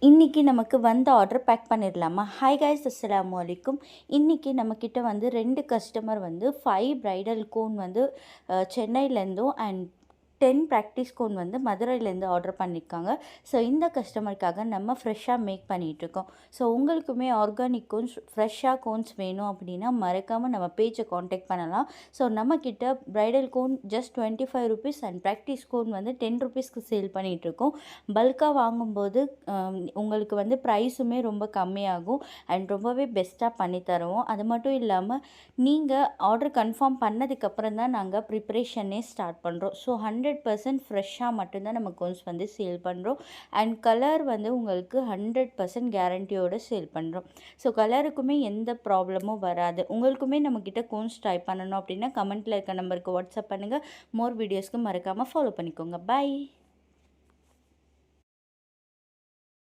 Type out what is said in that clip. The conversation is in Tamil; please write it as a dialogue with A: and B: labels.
A: இன்றைக்கி நமக்கு வந்த ஆர்டர் பேக் பண்ணிடலாமா? ஹாய் கைஸ், அஸ்ஸலாமு அலைக்கும். இன்றைக்கி நம்மக்கிட்ட வந்து 2 கஸ்டமர் வந்து 5 பிரைடல் கோன் வந்து சென்னையிலேருந்தும் அண்ட் 10 ப்ராக்டிஸ் கோன் வந்து மதுரையிலேருந்து ஆர்டர் பண்ணியிருக்காங்க. ஸோ இந்த கஸ்டமருக்காக நம்ம ஃப்ரெஷ்ஷாக மேக் பண்ணிகிட்ருக்கோம். ஸோ உங்களுக்குமே ஆர்கானிக் கோன்ஸ் ஃப்ரெஷ்ஷாக கோன்ஸ் வேணும் அப்படின்னா மறக்காமல் நம்ம பேஜை காண்டாக்ட் பண்ணலாம். ஸோ நம்மக்கிட்ட bridal cone just 25 rupees and practice cone வந்து 10 ருபீஸ்க்கு சேல் பண்ணிகிட்ருக்கோம். பல்காக வாங்கும்போது உங்களுக்கு வந்து ப்ரைஸுமே ரொம்ப கம்மியாகும் அண்ட் ரொம்பவே பெஸ்ட்டாக பண்ணித்தருவோம். அது மட்டும் இல்லாமல் நீங்கள் ஆர்டர் கன்ஃபார்ம் பண்ணதுக்கப்புறம் தான் நாங்கள் ப்ரிப்ரேஷனே ஸ்டார்ட் பண்ணுறோம். ஸோ 100% ஃப்ரெஷ்ஷாக மட்டும்தான் நம்ம கோன்ஸ் வந்து சேல் பண்ணுறோம். அண்ட் கலர் வந்து உங்களுக்கு 100% கேரண்டியோடு சேல் பண்ணுறோம். ஸோ கலருக்குமே எந்த ப்ராப்ளமும் வராது. உங்களுக்குமே நம்மக்கிட்ட கோன்ஸ் ட்ரை பண்ணணும் அப்படின்னா கமெண்ட்டில் இருக்க நம்பருக்கு வாட்ஸ்அப் பண்ணுங்கள். மோர் வீடியோஸ்க்கு மறக்காமல் ஃபாலோ பண்ணிக்கோங்க. பை.